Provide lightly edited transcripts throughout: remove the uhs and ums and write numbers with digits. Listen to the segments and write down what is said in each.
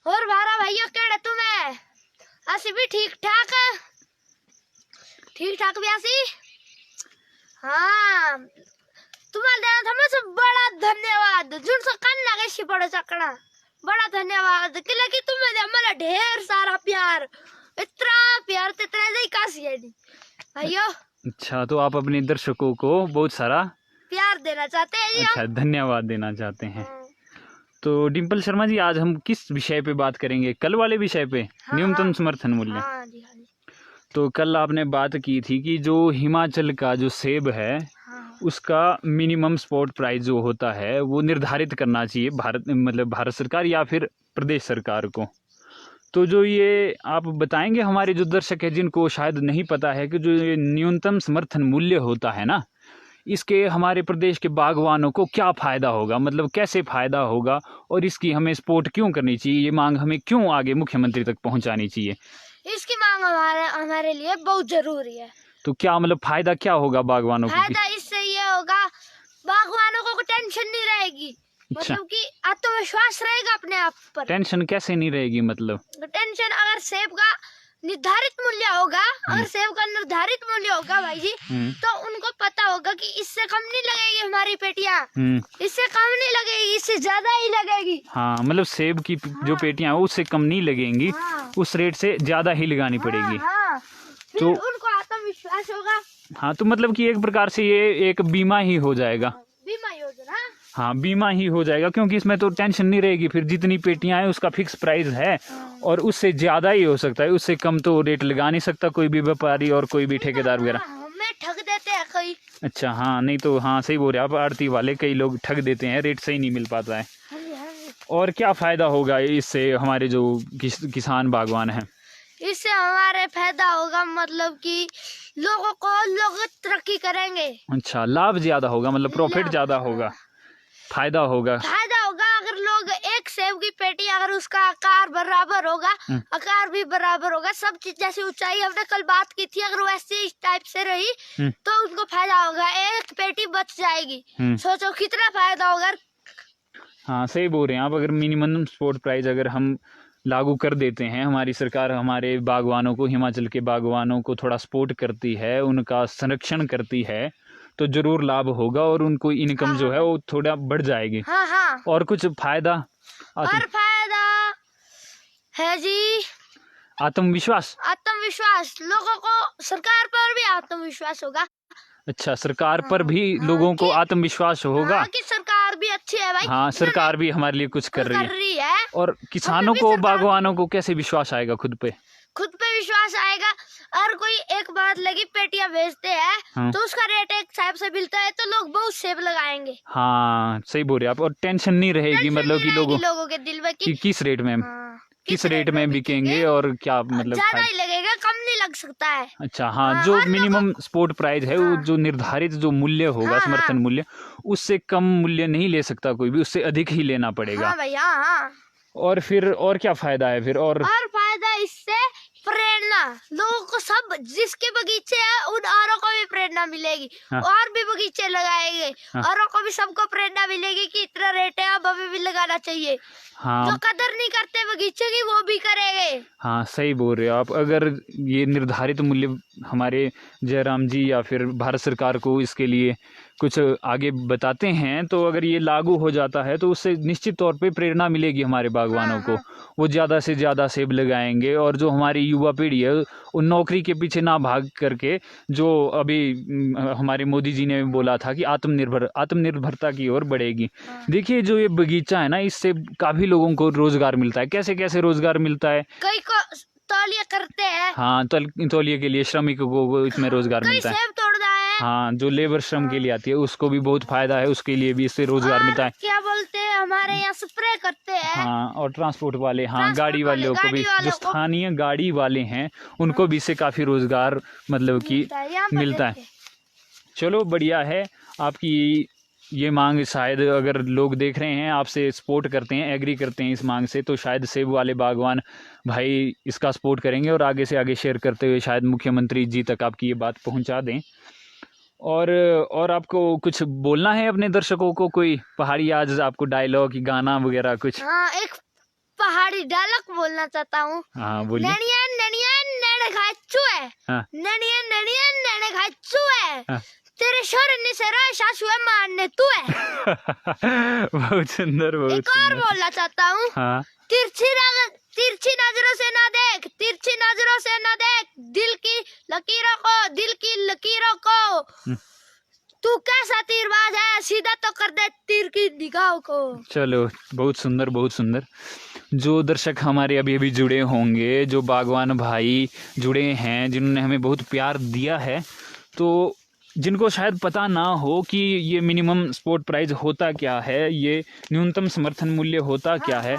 और भारा भाइयों केड़े तुम्हें आसी भी ठीक ठाक भी आसी। हाँ तुम्हारे देना था मुझे बड़ा धन्यवाद जुन सो कान लगे शिपड़ो चकना बड़ा धन्यवाद कि तुम्हें दे हमारा ढेर सारा प्यार इतना प्यार तो इतना ही कासी है नहीं भाइयों। अच्छा, तो आप अपने दर्शकों को बहुत सारा प्यार देना चाहते हैं जी। अच्छा, धन्यवाद देना चाहते हैं। तो डिम्पल शर्मा जी, आज हम किस विषय पे बात करेंगे? कल वाले विषय पे, न्यूनतम समर्थन मूल्य। हाँ जी, हाँ जी। तो कल आपने बात की थी कि जो हिमाचल का जो सेब है, उसका मिनिमम स्पॉट प्राइस जो होता है वो निर्धारित करना चाहिए भारत सरकार या फिर प्रदेश सरकार को। तो जो ये आप बताएंगे हमारे जो दर्शक है जिनको शायद नहीं पता है कि जो ये न्यूनतम समर्थन मूल्य होता है ना, इसके हमारे प्रदेश के बागवानों को क्या फ़ायदा होगा, मतलब कैसे फ़ायदा होगा और इसकी हमें सपोर्ट क्यों करनी चाहिए, ये मांग हमें क्यों आगे मुख्यमंत्री तक पहुंचानी चाहिए? इसकी मांग हमारे लिए बहुत जरूरी है। तो क्या मतलब फ़ायदा क्या होगा बागवानों को? फायदा इससे ये होगा बागवानों को टेंशन नहीं रहेगी। अच्छा। मतलब कि आत्मविश्वास रहेगा अपने आप पर। टेंशन कैसे नहीं रहेगी? मतलब टेंशन अगर सेब का निर्धारित मूल्य होगा, अगर सेब का निर्धारित मूल्य होगा भाई जी, तो उनको पता होगा कि इससे कम नहीं लगेगी हमारी पेटियां, इससे कम नहीं लगेगी, इससे ज्यादा ही लगेगी। हाँ, मतलब सेब की जो पेटियां हैं उससे कम नहीं लगेंगी, उस रेट से ज्यादा ही लगानी पड़ेगी। फिर तो उनको आत्मविश्वास होगा। हाँ, तो मतलब कि एक प्रकार से ये एक बीमा ही हो जाएगा। बीमा योजना। हाँ, बीमा ही हो जाएगा, क्योंकि इसमें तो टेंशन नहीं रहेगी। फिर जितनी पेटियां हैं उसका फिक्स प्राइस है और उससे ज़्यादा ही हो सकता है, उससे कम तो रेट लगा नहीं सकता कोई भी व्यापारी और कोई भी ठेकेदार वगैरह। हमें ठग देते हैं कई। अच्छा, हाँ, नहीं तो हाँ सही बोल रहे आप, आड़ती वाले कई लोग ठग देते हैं, रेट सही नहीं मिल पाता है। और क्या फ़ायदा होगा इससे हमारे जो किसान बागवान हैं? इससे हमारे फायदा होगा, मतलब कि लोग तरक्की करेंगे। अच्छा, लाभ ज़्यादा होगा, मतलब प्रॉफिट ज़्यादा होगा, फायदा होगा। अगर लोग एक सेब की पेटी, अगर उसका आकार बराबर होगा, आकार भी बराबर होगा, सब चीज जैसी ऊंचाई हमने कल बात की थी, अगर वैसे इस टाइप से रही तो उनको फायदा होगा, एक पेटी बच जाएगी। सोचो कितना फायदा होगा। हाँ, सही बोल रहे हैं आप। अगर मिनिमम सपोर्ट प्राइस अगर हम लागू कर देते हैं, हमारी सरकार हमारे बागवानों को, हिमाचल के बागवानों को थोड़ा सपोर्ट करती है, उनका संरक्षण करती है, तो जरूर लाभ होगा और उनको इनकम जो है वो थोड़ा बढ़ जाएगी। और कुछ फायदा? और फायदा है जी आत्मविश्वास। लोगों को सरकार पर भी आत्मविश्वास होगा। अच्छा, सरकार पर भी लोगों को आत्मविश्वास होगा कि सरकार भी अच्छी है भाई। हाँ, सरकार भी हमारे लिए कुछ कर रही है। और किसानों को, बागवानों को कैसे विश्वास आएगा खुद पे विश्वास आएगा। और कोई एक बात लगी पेटियां बेचते हैं तो उसका रेट एक साहब से मिलता है, तो लोग बहुत सेब लगाएंगे। हाँ, सही बोल रहे आप। और टेंशन नहीं रहेगी, मतलब कि लोगों के दिल में कि किस रेट में बिकेंगे और क्या, मतलब ज्यादा ही लगेगा, कम नहीं लग सकता है। अच्छा, हाँ, जो मिनिमम सपोर्ट प्राइस है वो जो निर्धारित जो मूल्य होगा, समर्थन मूल्य, उससे कम मूल्य नहीं ले सकता कोई भी, उससे अधिक ही लेना पड़ेगा। और फिर और क्या फायदा है फिर? और फायदा इससे प्रेरणा, लोगों को, सब जिसके बगीचे है उन औरों को भी प्रेरणा मिलेगी। और भी बगीचे लगाएंगे, औरों को भी, सबको प्रेरणा मिलेगी कि इतना रेट है, अब हमें भी लगाना चाहिए। जो कदर नहीं करते बगीचे की वो भी करेंगे। हाँ, सही बोल रहे हो आप। अगर ये निर्धारित मूल्य हमारे जयराम जी या फिर भारत सरकार को इसके लिए कुछ आगे बताते हैं, तो अगर ये लागू हो जाता है तो उससे निश्चित तौर पे प्रेरणा मिलेगी हमारे बागवानों को, वो ज़्यादा से ज़्यादा सेब लगाएंगे। और जो हमारी युवा पीढ़ी है उन नौकरी के पीछे ना भाग करके, जो अभी हमारे मोदी जी ने बोला था कि आत्मनिर्भरता की ओर बढ़ेगी। देखिए, जो ये बगीचा है ना, इससे काफ़ी लोगों को रोज़गार मिलता है। कैसे कैसे रोज़गार मिलता है? कई को तौलिया करते हैं। हाँ, तौलिया के लिए श्रमिकों को इसमें रोज़गार मिलता है। सेब तोड़ना है। हाँ, जो लेबर श्रम के लिए आती है उसको भी बहुत फायदा है, उसके लिए भी इससे रोजगार मिलता है। क्या बोलते हैं, हमारे यहाँ स्प्रे करते हैं। हाँ, और ट्रांसपोर्ट वाले, हाँ, गाड़ी वालों को भी, जो स्थानीय गाड़ी वाले हैं उनको भी इससे काफ़ी रोजगार मतलब कि मिलता है। चलो, बढ़िया है आपकी ये मांग। शायद अगर लोग देख रहे हैं, आपसे सपोर्ट करते हैं, एग्री करते हैं इस मांग से, तो शायद सेब वाले बागवान भाई इसका सपोर्ट करेंगे और आगे से आगे शेयर करते हुए शायद मुख्यमंत्री जी तक आपकी ये बात पहुंचा दें। और आपको कुछ बोलना है अपने दर्शकों को? कोई पहाड़ी आज आपको डायलॉग, गाना वगैरह कुछ? हाँ, एक पहाड़ी डायलॉग बोलना चाहता हूँ। हाँ बोलिए। ननिया ननिया नैने खाए चूहे, हाँ ननिया ननिया नैने खाए चूहे, हाँ। तेरे शोर से राय सासू है मारने तू है। बहुत सुंदर, बहुत एक और सुंदर। बोलना चाहता हूँ। हाँ तिरछी नजरों से ना देख, तिरछी नजरों से ना देख, दिल की लकीरों को तू कैसा तीरबाज है, सीधा तो कर दे तीर की निगाह को। चलो, बहुत सुंदर, बहुत सुंदर। जो दर्शक हमारे अभी अभी जुड़े होंगे, जो बागवान भाई जुड़े हैं, जिन्होंने हमें बहुत प्यार दिया है, तो जिनको शायद पता ना हो कि ये मिनिमम सपोर्ट प्राइस होता क्या है, ये न्यूनतम समर्थन मूल्य होता क्या है,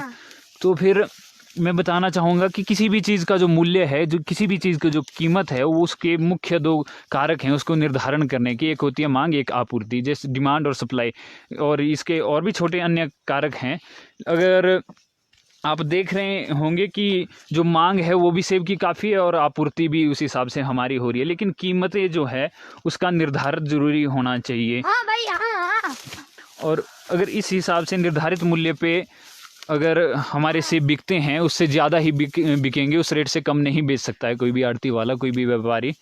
तो फिर मैं बताना चाहूँगा कि किसी भी चीज़ का जो मूल्य है, जो किसी भी चीज़ की जो कीमत है, वो उसके मुख्य दो कारक हैं उसको निर्धारण करने की। एक होती है मांग, एक आपूर्ति, जैसे डिमांड और सप्लाई, और इसके और भी छोटे अन्य कारक हैं। अगर आप देख रहे होंगे कि जो मांग है वो भी सेब की काफ़ी है और आपूर्ति भी उस हिसाब से हमारी हो रही है, लेकिन कीमतें जो है उसका निर्धारण ज़रूरी होना चाहिए। हाँ भाई, हाँ। और अगर इस हिसाब से निर्धारित मूल्य पे अगर हमारे सेब बिकते हैं, उससे ज़्यादा ही बिकेंगे, उस रेट से कम नहीं बेच सकता है कोई भी आड़ती वाला, कोई भी व्यापारी।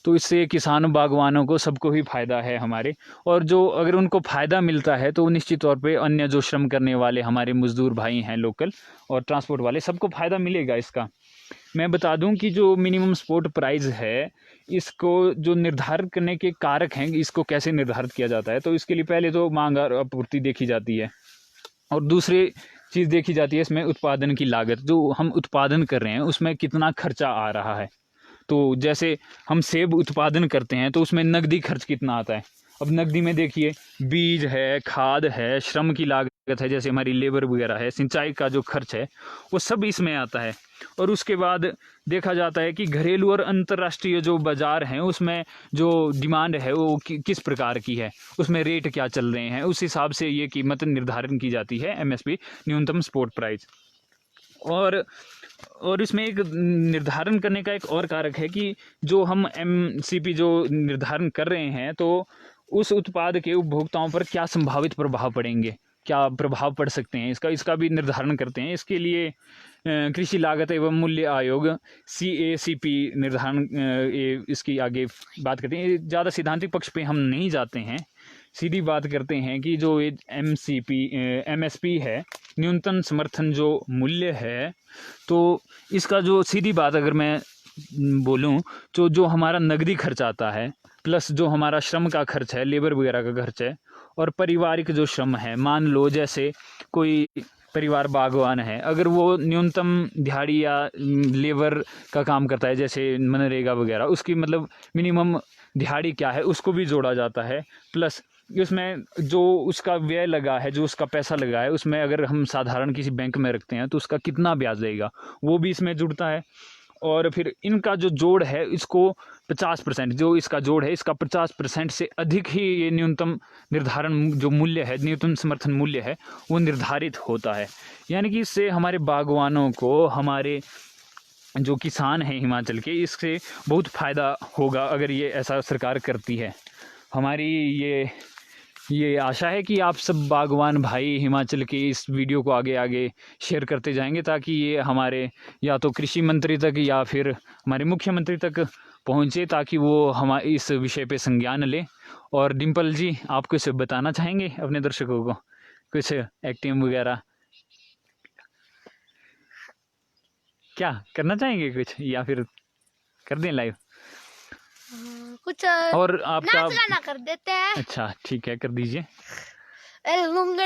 तो इससे किसानों, बागवानों को, सबको ही फ़ायदा है हमारे। और जो अगर उनको फ़ायदा मिलता है तो निश्चित तौर पे अन्य जो श्रम करने वाले हमारे मज़दूर भाई हैं लोकल और ट्रांसपोर्ट वाले, सबको फ़ायदा मिलेगा इसका। मैं बता दूं कि जो मिनिमम सपोर्ट प्राइस है, इसको जो निर्धारित करने के कारक हैं, इसको कैसे निर्धारित किया जाता है, तो इसके लिए पहले तो मांग और आपूर्ति देखी जाती है, और दूसरी चीज़ देखी जाती है इसमें उत्पादन की लागत। जो हम उत्पादन कर रहे हैं उसमें कितना खर्चा आ रहा है। तो जैसे हम सेब उत्पादन करते हैं तो उसमें नकदी खर्च कितना आता है। अब नकदी में देखिए, बीज है, खाद है, श्रम की लागत है, जैसे हमारी लेबर वगैरह है, सिंचाई का जो खर्च है, वो सब इसमें आता है। और उसके बाद देखा जाता है कि घरेलू और अंतर्राष्ट्रीय जो बाज़ार हैं उसमें जो डिमांड है वो किस प्रकार की है, उसमें रेट क्या चल रहे हैं, उस हिसाब से ये कीमत निर्धारण की जाती है, MSP, न्यूनतम सपोर्ट प्राइस। और इसमें एक निर्धारण करने का एक और कारक है कि जो हम MCP जो निर्धारण कर रहे हैं, तो उस उत्पाद के उपभोक्ताओं पर क्या संभावित प्रभाव पड़ेंगे, क्या प्रभाव पड़ सकते हैं, इसका भी निर्धारण करते हैं। इसके लिए कृषि लागत एवं मूल्य आयोग CACP निर्धारण इसकी आगे बात करते हैं। ज़्यादा सिद्धांतिक पक्ष पे हम नहीं जाते हैं, सीधी बात करते हैं कि जो MSP है, न्यूनतम समर्थन जो मूल्य है, तो इसका जो सीधी बात अगर मैं बोलूं तो जो हमारा नकदी खर्च आता है, प्लस जो हमारा श्रम का खर्च है, लेबर वगैरह का खर्च है, और पारिवारिक जो श्रम है, मान लो जैसे कोई परिवार बागवान है, अगर वो न्यूनतम दिहाड़ी या लेबर का काम करता है, जैसे मनरेगा वगैरह, उसकी मतलब मिनिमम दिहाड़ी क्या है उसको भी जोड़ा जाता है। प्लस उसमें जो उसका व्यय लगा है, जो उसका पैसा लगा है, उसमें अगर हम साधारण किसी बैंक में रखते हैं तो उसका कितना ब्याज देगा, वो भी इसमें जुड़ता है। और फिर इनका जो जोड़ है, इसको 50%, जो इसका जोड़ है, इसका 50% से अधिक ही ये न्यूनतम निर्धारण जो मूल्य है, न्यूनतम समर्थन मूल्य है, वो निर्धारित होता है। यानी कि इससे हमारे बागवानों को, हमारे जो किसान हैं हिमाचल के, इससे बहुत फ़ायदा होगा अगर ये ऐसा सरकार करती है। हमारी ये आशा है कि आप सब बागवान भाई हिमाचल के इस वीडियो को आगे आगे शेयर करते जाएंगे, ताकि ये हमारे या तो कृषि मंत्री तक या फिर हमारे मुख्यमंत्री तक पहुंचे, ताकि वो हमारे इस विषय पे संज्ञान लें। और डिम्पल जी, आप कुछ बताना चाहेंगे अपने दर्शकों को, कुछ एक्टिंग वगैरह क्या करना चाहेंगे कुछ, या फिर कर दें लाइव कुछ और आपका नाच गाना कर देते हैं। अच्छा ठीक है, कर दीजिए। बहुत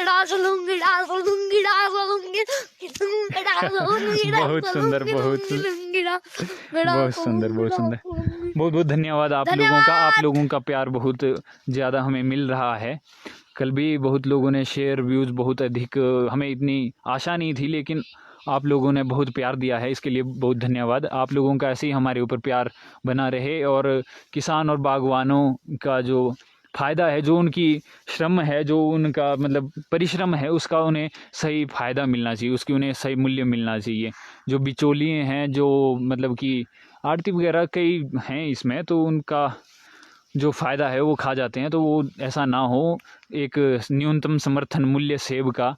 सुंदर, बहुत सुंदर, बहुत सुंदर। बहुत बहुत धन्यवाद आप लोगों का। आप लोगों का प्यार बहुत ज़्यादा हमें मिल रहा है। कल भी बहुत लोगों ने शेयर, व्यूज़ बहुत अधिक, हमें इतनी आशा नहीं थी, लेकिन आप लोगों ने बहुत प्यार दिया है, इसके लिए बहुत धन्यवाद। आप लोगों का ऐसे ही हमारे ऊपर प्यार बना रहे, और किसान और बागवानों का जो फ़ायदा है, जो उनकी श्रम है, जो उनका मतलब परिश्रम है, उसका उन्हें सही फ़ायदा मिलना चाहिए, उसकी उन्हें सही मूल्य मिलना चाहिए। जो बिचौलिए हैं, जो मतलब कि आड़ती वगैरह कई हैं इसमें, तो उनका जो फ़ायदा है वो खा जाते हैं, तो वो ऐसा ना हो। एक न्यूनतम समर्थन मूल्य सेब का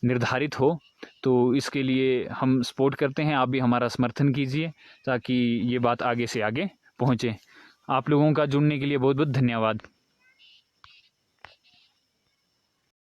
निर्धारित हो। तो इसके लिए हम सपोर्ट करते हैं, आप भी हमारा समर्थन कीजिए ताकि ये बात आगे से आगे पहुँचे। आप लोगों का जुड़ने के लिए बहुत बहुत धन्यवाद।